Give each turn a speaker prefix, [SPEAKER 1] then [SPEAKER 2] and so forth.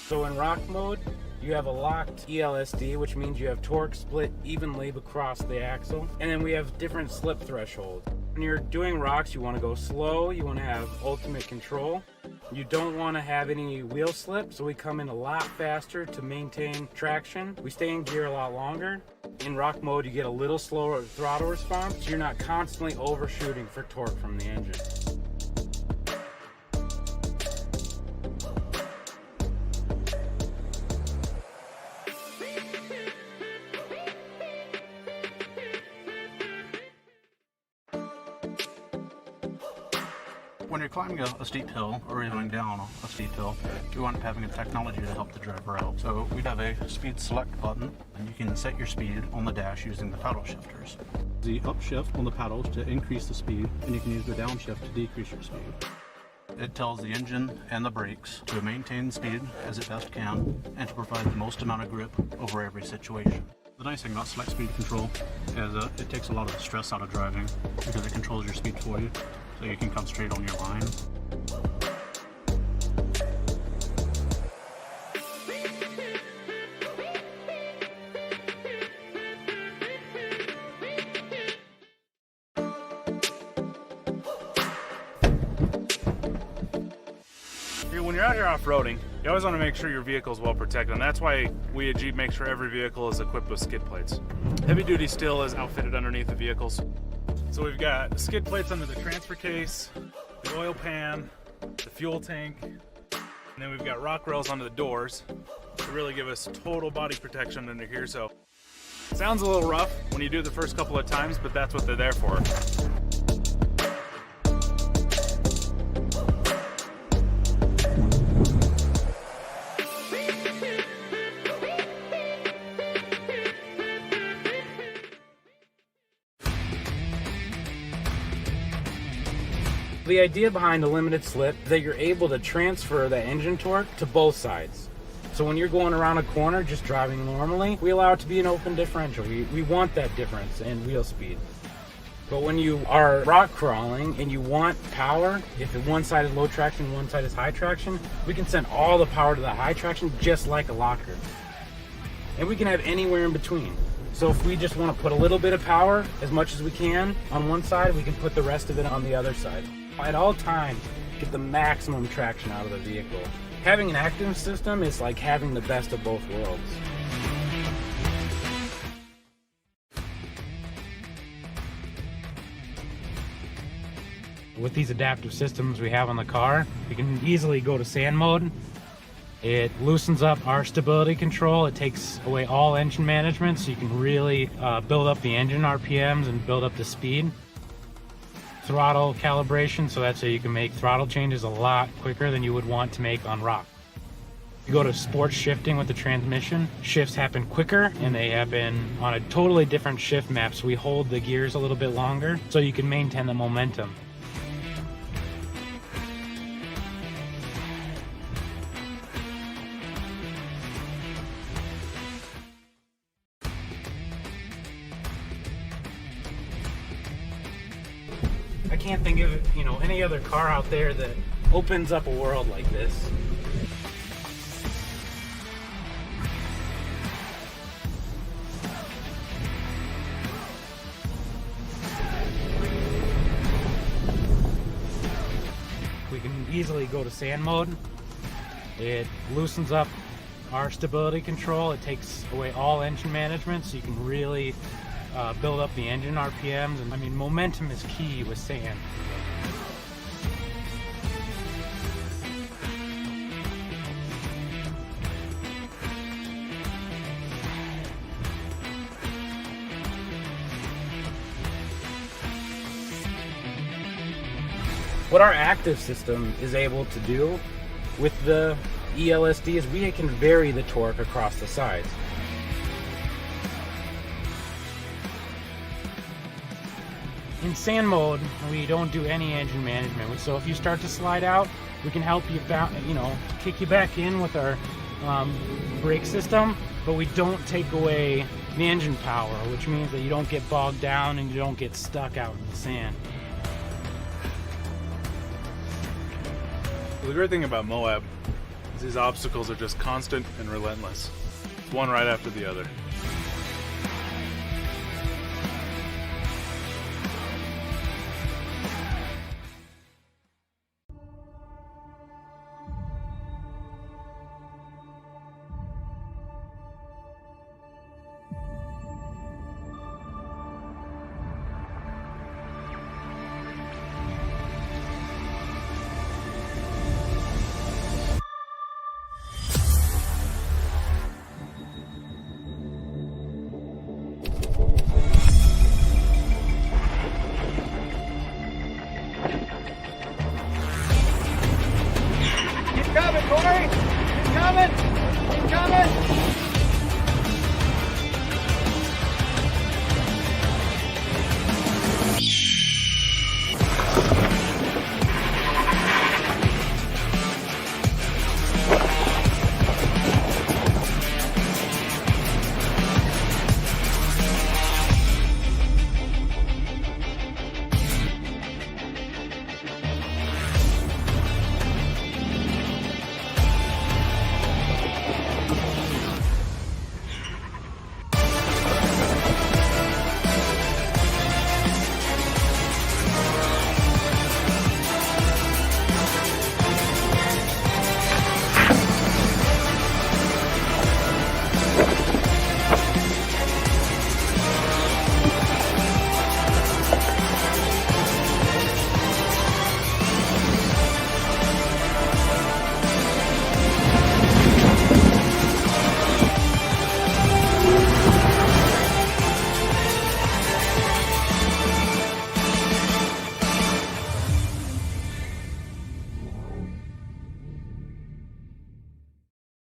[SPEAKER 1] So in rock mode, you have a locked ELSD, which means you have torque split evenly across the axle. And then we have different slip thresholds. When you're doing rocks, you want to go slow, you want to have ultimate control. You don't want to have any wheel slip, so we come in a lot faster to maintain traction. We stay in gear a lot longer. In rock mode, you get a little slower throttle response, so you're not constantly overshooting for torque from the engine.
[SPEAKER 2] When you're climbing a steep hill or you're going down a steep hill, you want having a technology to help the driver out. So we have a speed select button, and you can set your speed on the dash using the paddle shifters. The upshift on the paddles to increase the speed, and you can use the downshift to decrease your speed. It tells the engine and the brakes to maintain speed as it best can and to provide the most amount of grip over every situation. The nice thing about select speed control is it takes a lot of the stress out of driving because it controls your speed for you, so you can come straight on your line.
[SPEAKER 3] When you're out here off-roading, you always want to make sure your vehicle is well protected, and that's why we at Jeep make sure every vehicle is equipped with skid plates. Heavy duty steel is outfitted underneath the vehicles. So we've got skid plates under the transfer case, the oil pan, the fuel tank, and then we've got rock rails under the doors to really give us total body protection under here. So it sounds a little rough when you do it the first couple of times, but that's what they're there for.
[SPEAKER 1] The idea behind a limited slip is that you're able to transfer the engine torque to both sides. So when you're going around a corner just driving normally, we allow it to be an open differential. We want that difference in wheel speed. But when you are rock crawling and you want power, if one side is low traction, one side is high traction, we can send all the power to the high traction just like a locker. And we can have anywhere in between. So if we just want to put a little bit of power, as much as we can, on one side, we can put the rest of it on the other side. At all times, get the maximum traction out of the vehicle. Having an active system is like having the best of both worlds. With these adaptive systems we have on the car, we can easily go to sand mode. It loosens up our stability control. It takes away all engine management, so you can really build up the engine RPMs and build up the speed. Throttle calibration, so that's how you can make throttle changes a lot quicker than you would want to make on rock. You go to sports shifting with the transmission, shifts happen quicker and they happen on a totally different shift map, so we hold the gears a little bit longer so you can maintain the momentum. I can't think of, any other car out there that opens up a world like this. We can easily go to sand mode. It loosens up our stability control. It takes away all engine management, so you can really build up the engine RPMs. And I mean, momentum is key with sand. What our active system is able to do with the ELSD is we can vary the torque across the sides. In sand mode, we don't do any engine management. So if you start to slide out, we can help you, kick you back in with our brake system, but we don't take away the engine power, which means that you don't get bogged down and you don't get stuck out in the sand.
[SPEAKER 3] The great thing about Moab These obstacles are just constant and relentless, one right after the other.
[SPEAKER 4] Keep coming, Corey! Keep coming! Keep coming!